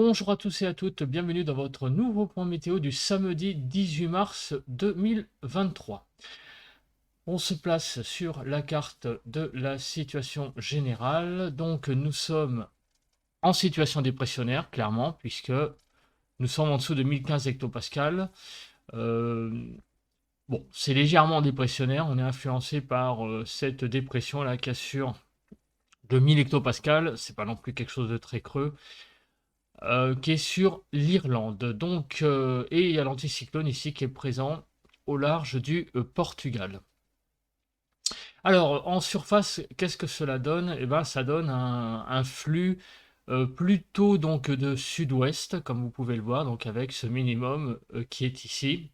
Bonjour à tous et à toutes, bienvenue dans votre nouveau point météo du samedi 18 mars 2023. On se place sur la carte de la situation générale. Donc nous sommes en situation dépressionnaire, clairement, puisque nous sommes en dessous de 1015 hectopascales. Euh, bon, c'est légèrement dépressionnaire, on est influencé par cette dépression-là qui assure de 1000 hectopascales, c'est pas non plus quelque chose de très creux. Qui est sur l'Irlande. Donc, et il y a l'anticyclone ici qui est présent au large du Portugal. Alors, en surface, qu'est-ce que cela donne? Eh ben, ça donne un flux plutôt donc de sud-ouest, comme vous pouvez le voir, donc avec ce minimum qui est ici.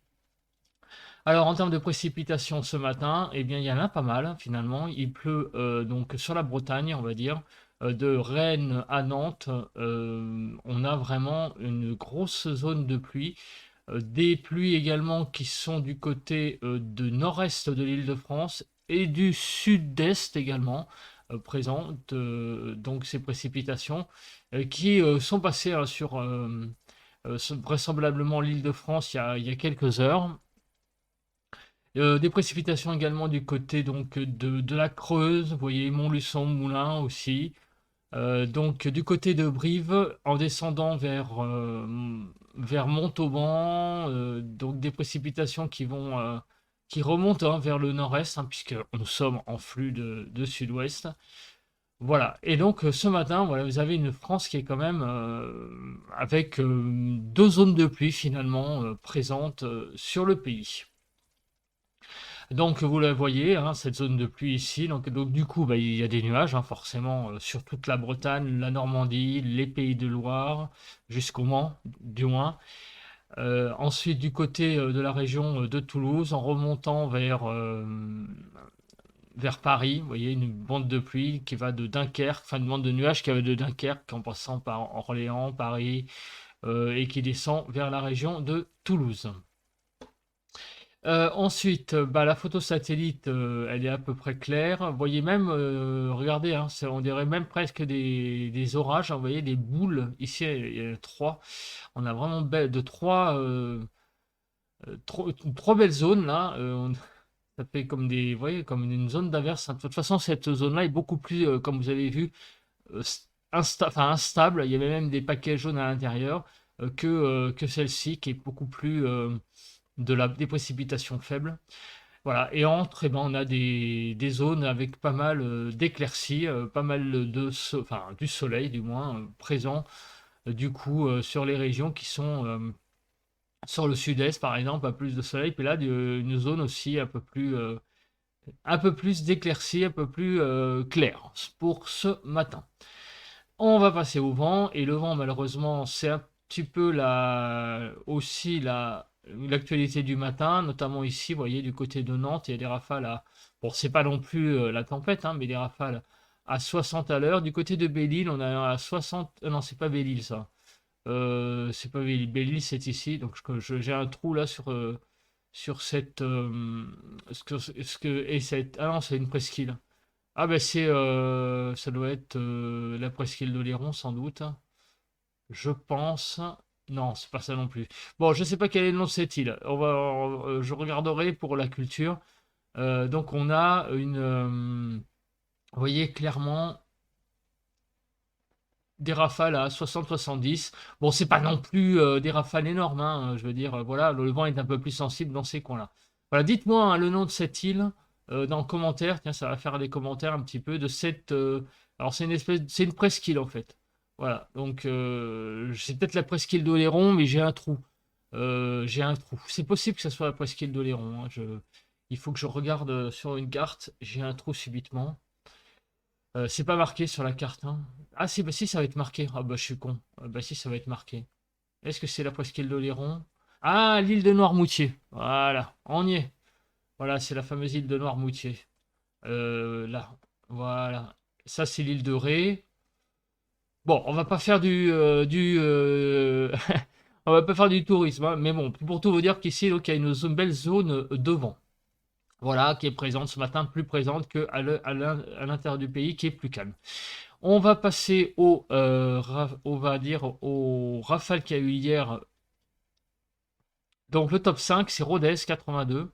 Alors, en termes de précipitations ce matin, eh bien, il y en a pas mal, hein, finalement. Il pleut donc sur la Bretagne, on va dire, de Rennes à Nantes. On a vraiment une grosse zone de pluie. Des pluies également qui sont du côté de nord-est de l'Île-de-France et du sud-est également, présentes donc ces précipitations qui sont passées sur vraisemblablement l'Île-de-France il y a quelques heures. Des précipitations également du côté donc de la Creuse, vous voyez Montluçon, Moulins aussi. Donc du côté de Brive, en descendant vers Montauban, donc des précipitations qui remontent hein, vers le nord-est, hein, puisque nous sommes en flux de sud-ouest. Voilà. Et donc ce matin, voilà, vous avez une France qui est quand même avec deux zones de pluie finalement présentes sur le pays. Donc vous la voyez, hein, cette zone de pluie ici. Donc du coup, bah, il y a des nuages, hein, forcément, sur toute la Bretagne, la Normandie, les Pays de Loire, jusqu'au Mans, du moins. Ensuite, du côté de la région de Toulouse, en remontant vers Paris, vous voyez une bande de pluie qui va de Dunkerque, enfin une bande de nuages qui va de Dunkerque en passant par Orléans, Paris, et qui descend vers la région de Toulouse. Ensuite, bah, la photo satellite, elle est à peu près claire. Vous voyez même, regardez, hein, on dirait même presque des orages, hein, vous voyez des boules. Ici, il y en a trois. On a vraiment trois belles zones là. Ça fait comme vous voyez, comme une zone d'averse, hein. De toute façon, cette zone-là est beaucoup plus, comme vous avez vu, instable. Il y avait même des paquets jaunes à l'intérieur que celle-ci, qui est beaucoup plus des précipitations faibles. Voilà, et entre, eh ben, on a des zones avec pas mal d'éclaircies, pas mal du soleil du moins, présent du coup sur les régions qui sont sur le sud-est par exemple, à plus de soleil, puis là une zone aussi un peu plus d'éclaircies, un peu plus claire pour ce matin. On va passer au vent, et le vent, malheureusement, c'est un petit peu aussi l'actualité du matin, notamment ici, vous voyez, du côté de Nantes, il y a des rafales bon, c'est pas non plus la tempête, hein, mais des rafales à 60 à l'heure. Du côté de Belle-Île, on a à 60, non, c'est pas Belle-Île, ça. C'est pas Belle-Île, Belle-Île, c'est ici, donc j'ai un trou là sur cette, ah non, c'est une presqu'île. Ah ben ça doit être la presqu'île d'Oléron sans doute. Je pense. Non, c'est pas ça non plus. Bon, je sais pas quel est le nom de cette île. Je regarderai pour la culture. Donc on a vous voyez clairement des rafales à 60-70. Bon, c'est pas non plus des rafales énormes, hein, je veux dire, voilà, le vent est un peu plus sensible dans ces coins-là. Voilà, dites-moi hein, le nom de cette île dans le commentaire. Tiens, ça va faire des commentaires un petit peu de cette. Alors, c'est une presqu'île en fait. Voilà, donc c'est peut-être la presqu'île d'Oléron, mais j'ai un trou. J'ai un trou. C'est possible que ce soit la presqu'île d'Oléron, hein. Il faut que je regarde sur une carte. J'ai un trou subitement. C'est pas marqué sur la carte, hein. Ah si, bah si, ça va être marqué. Ah bah je suis con. Ah bah si, ça va être marqué. Est-ce que c'est la presqu'île d'Oléron? Ah, l'île de Noirmoutier. Voilà, on y est. Voilà, c'est la fameuse île de Noirmoutier. Là, voilà. Ça, c'est l'île de Ré. Bon, on va pas faire on va pas faire du tourisme, hein, mais bon, pour tout vous dire qu'ici, donc, il y a une belle zone de vent. Voilà, qui est présente ce matin, plus présente qu'à l'intérieur du pays, qui est plus calme. On va passer on va dire au rafale qu'il y a eu hier. Donc le top 5, c'est Rodez 82,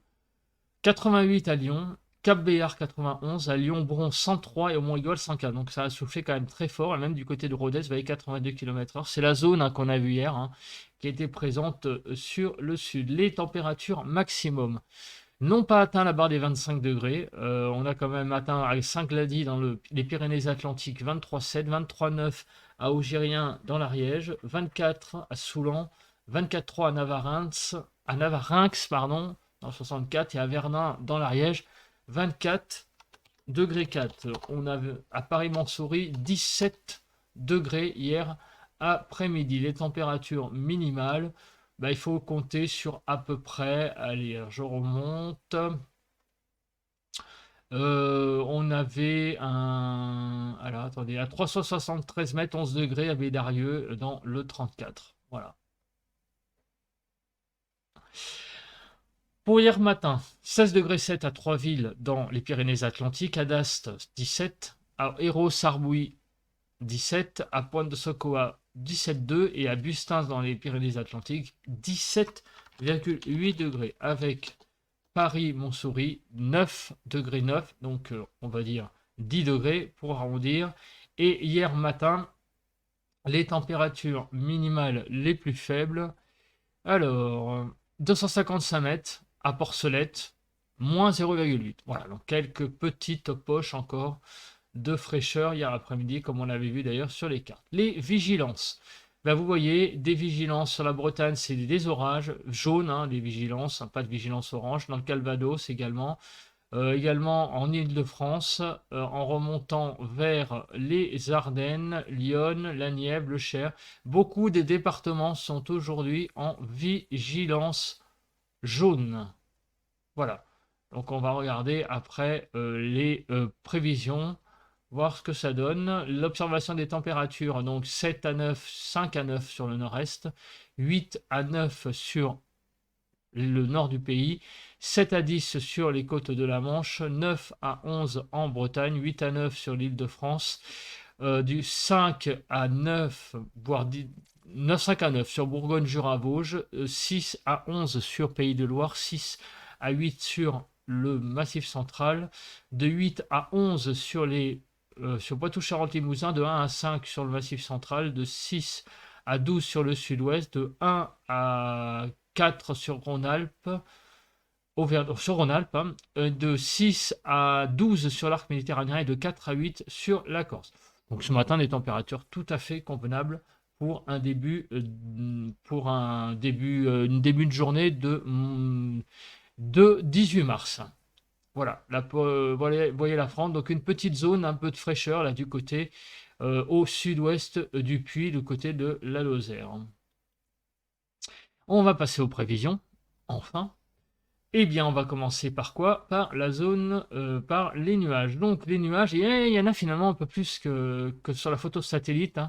88 à Lyon, Cap Béar 91, à Lyon-Bron 103 et au Mont-Aigoual 104. Donc ça a soufflé quand même très fort, et même du côté de Rodez, vous voyez 82 km/h. C'est la zone qu'on a vue hier, qui était présente sur le sud. Les températures maximum n'ont pas atteint la barre des 25 degrés. On a quand même atteint avec Saint-Glady dans les Pyrénées-Atlantiques 23,7, 23,9 à Augérien dans l'Ariège, 24 à Soulan, 24,3 à Navarinx, pardon, dans le 64, et à Verdun dans l'Ariège, 24 degrés 4. On a à Paris-Montsouris 17 degrés hier après-midi. Les températures minimales, il faut compter sur à peu près, allez, je remonte. On avait alors attendez, à 373 mètres, 11 degrés à Bédarieux dans le 34. Voilà. Pour hier matin, 16 degrés 7 à Troisville dans les Pyrénées-Atlantiques, à Dast 17, à Hérault-Sarbouy 17, à Pointe-de-Socoa 17,2 et à Bustins dans les Pyrénées-Atlantiques 17,8 degrés, avec Paris-Montsouris 9 degrés 9, donc on va dire 10 degrés pour arrondir. Et hier matin, les températures minimales les plus faibles, alors 255 mètres à Porcelette, moins 0,8. Voilà, donc quelques petites poches encore de fraîcheur hier après-midi, comme on l'avait vu d'ailleurs sur les cartes. Les vigilances. Vous voyez, des vigilances sur la Bretagne, c'est des orages jaunes, les vigilances, pas de vigilance orange. Dans le Calvados également. Également en Île-de-France, en remontant vers les Ardennes, Lyon, la Nièvre, le Cher. Beaucoup des départements sont aujourd'hui en vigilance jaune. Voilà. Donc on va regarder après les prévisions, voir ce que ça donne. L'observation des températures, donc 7 à 9, 5 à 9 sur le nord-est, 8 à 9 sur le nord du pays, 7 à 10 sur les côtes de la Manche, 9 à 11 en Bretagne, 8 à 9 sur l'île de France, du 5 à 9, voire 5 à 9 sur Bourgogne-Jura-Vosges, 6 à 11 sur Pays de Loire, 6 à 8 sur le Massif central, de 8 à 11 sur Poitou-Charentes-Limousin, de 1 à 5 sur le Massif central, de 6 à 12 sur le sud-ouest, de 1 à 4 sur Rhône-Alpes, de 6 à 12 sur l'arc méditerranéen et de 4 à 8 sur la Corse. Donc ce matin, des températures tout à fait convenables pour un début, une début de journée de 18 mars. Voilà, là, voyez la France, donc une petite zone, un peu de fraîcheur là du côté au sud-ouest du Puy, du côté de la Lozère. On va passer aux prévisions, enfin. Eh bien, on va commencer par quoi? Par la zone, par les nuages. Donc, les nuages, il y en a finalement un peu plus que sur la photo satellite.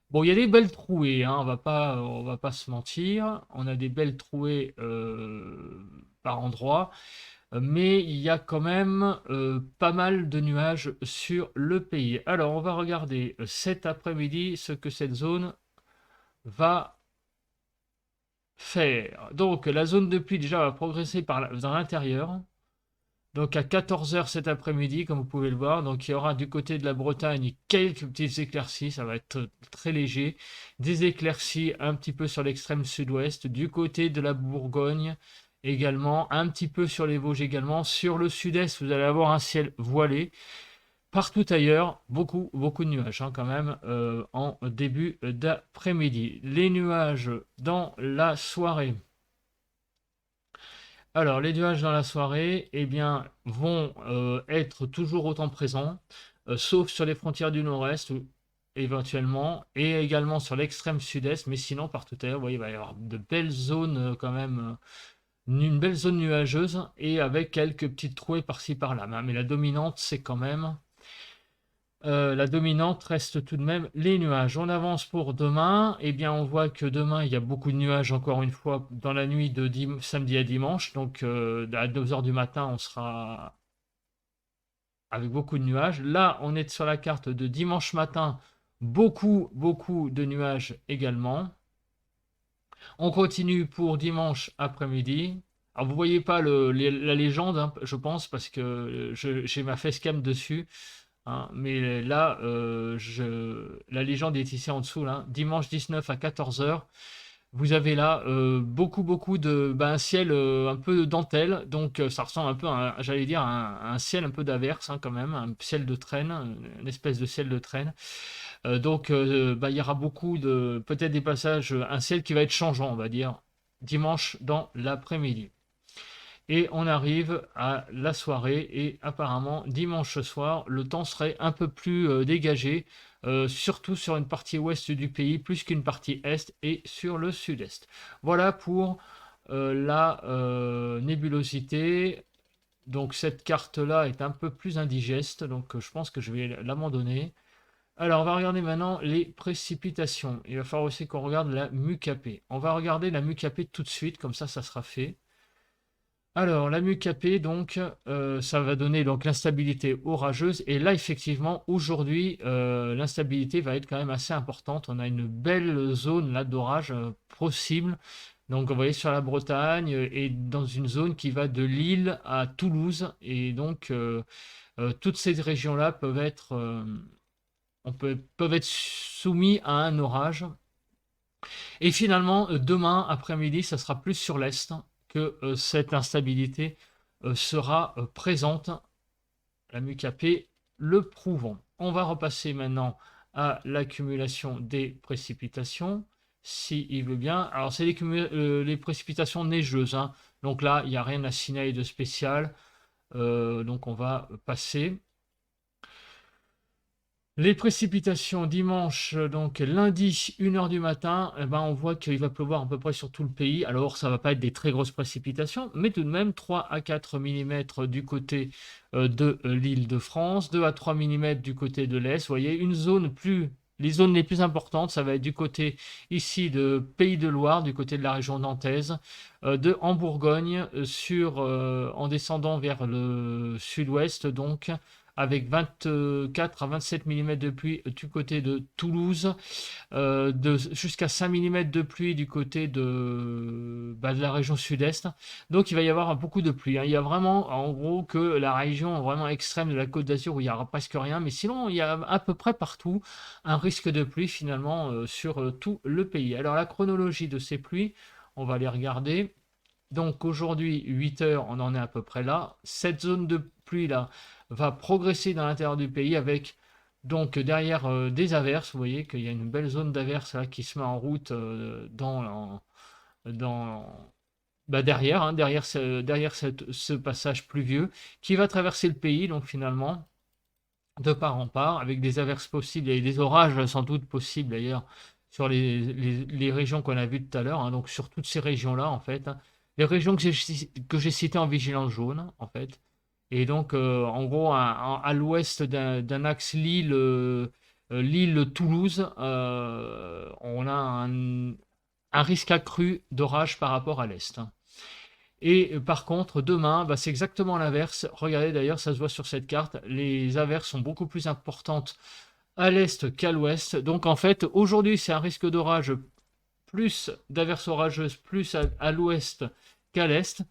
Bon, il y a des belles trouées, on va pas se mentir. On a des belles trouées par endroits. Mais il y a quand même pas mal de nuages sur le pays. Alors, on va regarder cet après-midi ce que cette zone va faire. Donc, la zone de pluie déjà va progresser dans l'intérieur. Donc, à 14 h cet après-midi, comme vous pouvez le voir, donc il y aura du côté de la Bretagne quelques petites éclaircies, ça va être très léger. Des éclaircies un petit peu sur l'extrême sud-ouest, du côté de la Bourgogne également, un petit peu sur les Vosges également. Sur le sud-est, vous allez avoir un ciel voilé. Partout ailleurs, beaucoup de nuages quand même en début d'après-midi. Les nuages dans la soirée. Alors, les nuages dans la soirée, vont être toujours autant présents, sauf sur les frontières du nord-est, éventuellement, et également sur l'extrême sud-est, mais sinon, partout ailleurs, vous voyez, il va y avoir de belles zones quand même, une belle zone nuageuse, et avec quelques petites trouées par-ci par-là. Mais la dominante, c'est quand même... la dominante reste tout de même les nuages. On avance pour demain. On voit que demain, il y a beaucoup de nuages, encore une fois, dans la nuit de samedi à dimanche. Donc, à 2 h du matin, on sera avec beaucoup de nuages. Là, on est sur la carte de dimanche matin, beaucoup de nuages également. On continue pour dimanche après-midi. Alors, vous voyez pas la légende, hein, je pense, parce que j'ai ma facecam dessus. Hein, mais là, la légende est ici en dessous. Là. Dimanche 19 à 14 heures. Vous avez là beaucoup de un ciel un peu dentelle, donc ça ressemble un peu à, j'allais dire, un ciel un peu d'averse hein, quand même, un ciel de traîne, une espèce de ciel de traîne. Donc il y aura beaucoup de, peut-être des passages, un ciel qui va être changeant, on va dire, dimanche dans l'après-midi. Et on arrive à la soirée et apparemment dimanche soir, le temps serait un peu plus dégagé, surtout sur une partie ouest du pays, plus qu'une partie est et sur le sud-est. Voilà pour la nébulosité. Donc cette carte-là est un peu plus indigeste, donc je pense que je vais l'abandonner. Alors on va regarder maintenant les précipitations. Il va falloir aussi qu'on regarde la MUCAP. On va regarder la MUCAP tout de suite, comme ça sera fait. Alors, la MUCAP, donc, ça va donner donc l'instabilité orageuse. Et là, effectivement, aujourd'hui, l'instabilité va être quand même assez importante. On a une belle zone là d'orage possible. Donc, vous voyez sur la Bretagne et dans une zone qui va de Lille à Toulouse. Et donc, toutes ces régions-là peuvent être soumis à un orage. Et finalement, demain après-midi, ça sera plus sur l'est que cette instabilité sera présente. La MUCAP le prouvant. On va repasser maintenant à l'accumulation des précipitations, s'il veut bien. Alors, c'est les précipitations neigeuses. Hein. Donc là, il n'y a rien à signaler de spécial. Donc on va passer. Les précipitations dimanche, donc lundi, 1h du matin, eh ben, on voit qu'il va pleuvoir à peu près sur tout le pays. Alors, ça ne va pas être des très grosses précipitations, mais tout de même 3 à 4 mm du côté de l'Île-de-France, 2 à 3 mm du côté de l'Est. Vous voyez, les zones les plus importantes, ça va être du côté ici de Pays de Loire, du côté de la région nantaise, en Bourgogne, en descendant vers le sud-ouest, donc avec 24 à 27 mm de pluie du côté de Toulouse, jusqu'à 5 mm de pluie du côté de la région sud-est. Donc il va y avoir beaucoup de pluie. Hein. Il y a vraiment, en gros, que la région vraiment extrême de la Côte d'Azur où il n'y aura presque rien, mais sinon il y a à peu près partout un risque de pluie finalement sur tout le pays. Alors la chronologie de ces pluies, on va les regarder. Donc aujourd'hui, 8 heures, on en est à peu près là. Cette zone de pluie là va progresser dans l'intérieur du pays avec donc derrière des averses. Vous voyez qu'il y a une belle zone d'averses là qui se met en route derrière, hein, derrière ce passage pluvieux qui va traverser le pays. Donc finalement, de part en part, avec des averses possibles et des orages sans doute possibles d'ailleurs sur les régions qu'on a vues tout à l'heure. Hein, donc sur toutes ces régions-là en fait. Hein, les régions que j'ai citées en vigilance jaune, en fait. Et donc, en gros, à l'ouest d'un axe Lille-Toulouse, on a un risque accru d'orage par rapport à l'est. Hein. Et par contre, demain, c'est exactement l'inverse. Regardez d'ailleurs, ça se voit sur cette carte. Les averses sont beaucoup plus importantes à l'est qu'à l'ouest. Donc en fait, aujourd'hui, c'est un risque d'orage plus d'averses orageuses, plus à l'ouest qu'à l'est.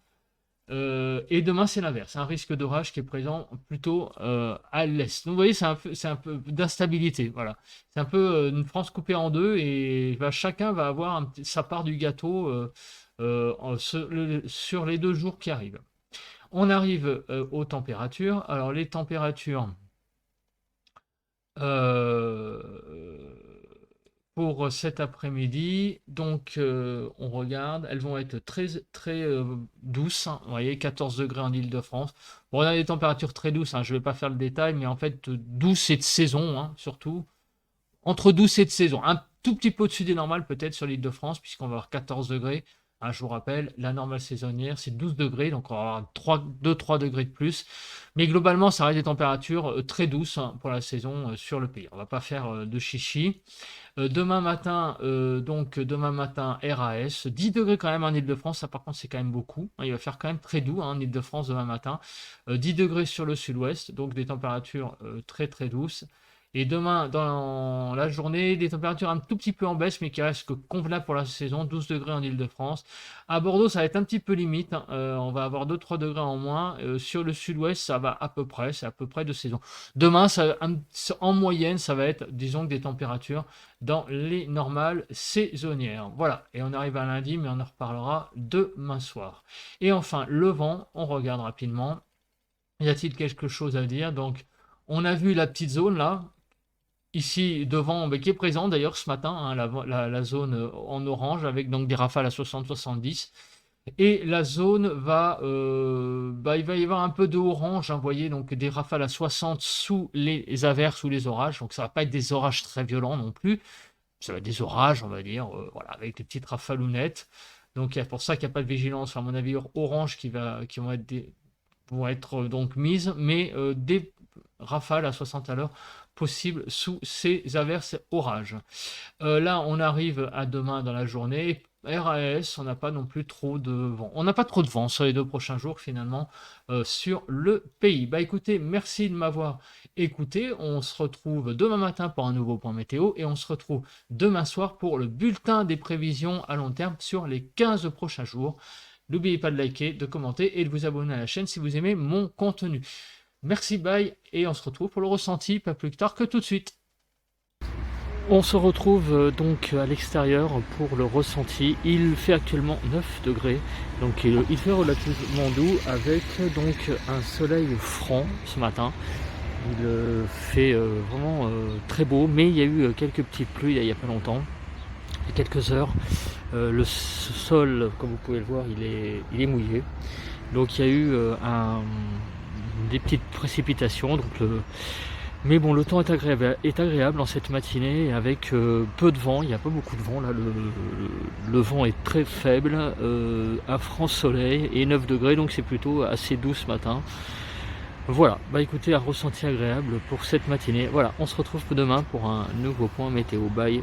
Et demain, c'est l'inverse. Un risque d'orage qui est présent plutôt à l'est. Donc, vous voyez, c'est un peu d'instabilité. Voilà. C'est un peu une France coupée en deux et chacun va avoir sa part du gâteau sur les 2 jours qui arrivent. On arrive aux températures. Alors, les températures pour cet après-midi, donc on regarde, elles vont être très douces, hein, vous voyez, 14 degrés en Île-de-France. Bon, on a des températures très douces, hein, je ne vais pas faire le détail, mais en fait, douces et de saison, hein, surtout. Entre douce et de saison, un tout petit peu au-dessus des normales peut-être sur l'Île-de-France, puisqu'on va avoir 14 degrés, Je vous rappelle, la normale saisonnière, c'est 12 degrés, donc on va avoir 2-3 degrés de plus. Mais globalement, ça reste des températures très douces pour la saison sur le pays. On va pas faire de chichi. Demain matin, demain matin, RAS, 10 degrés quand même en Ile-de-France, ça par contre c'est quand même beaucoup. Il va faire quand même très doux en Ile-de-France demain matin. 10 degrés sur le sud-ouest, donc des températures très très douces. Et demain, dans la journée, des températures un tout petit peu en baisse, mais qui restent convenables pour la saison, 12 degrés en Ile-de-France. À Bordeaux, ça va être un petit peu limite, on va avoir 2-3 degrés en moins. Sur le sud-ouest, ça va à peu près, c'est à peu près de saison. Demain, en moyenne, ça va être, disons, des températures dans les normales saisonnières. Voilà, et on arrive à lundi, mais on en reparlera demain soir. Et enfin, le vent, on regarde rapidement. Y a-t-il quelque chose à dire? Donc, on a vu la petite zone là, ici devant, qui est présente d'ailleurs ce matin, la zone en orange avec donc des rafales à 60-70. Et la zone va, il va y avoir un peu de orange, vous voyez, donc des rafales à 60 sous les averses ou les orages. Donc ça va pas être des orages très violents non plus. Ça va être des orages, on va dire, voilà, avec des petites rafalounettes. Donc c'est pour ça qu'il n'y a pas de vigilance, à mon avis, orange qui vont être donc mises, mais des rafales à 60 à l'heure possibles sous ces averses orages. Là, on arrive à demain dans la journée. RAS, on n'a pas non plus trop de vent. On n'a pas trop de vent sur les 2 prochains jours finalement sur le pays. Écoutez, merci de m'avoir écouté. On se retrouve demain matin pour un nouveau point météo et on se retrouve demain soir pour le bulletin des prévisions à long terme sur les 15 prochains jours. N'oubliez pas de liker, de commenter et de vous abonner à la chaîne si vous aimez mon contenu. Merci, bye, et on se retrouve pour le ressenti, pas plus tard que tout de suite. On se retrouve donc à l'extérieur pour le ressenti. Il fait actuellement 9 degrés, donc il fait relativement doux avec donc un soleil franc ce matin. Il fait vraiment très beau, mais il y a eu quelques petites pluies il n'y a pas longtemps, il y a quelques heures. Le sol, comme vous pouvez le voir, il est mouillé. Donc il y a eu des petites précipitations. Mais bon, le temps est agréable en cette matinée avec peu de vent. Il n'y a pas beaucoup de vent là. Le vent est très faible, à franc soleil et 9 degrés, donc c'est plutôt assez doux ce matin. Voilà, écoutez, un ressenti agréable pour cette matinée. Voilà, on se retrouve demain pour un nouveau point météo. Bye.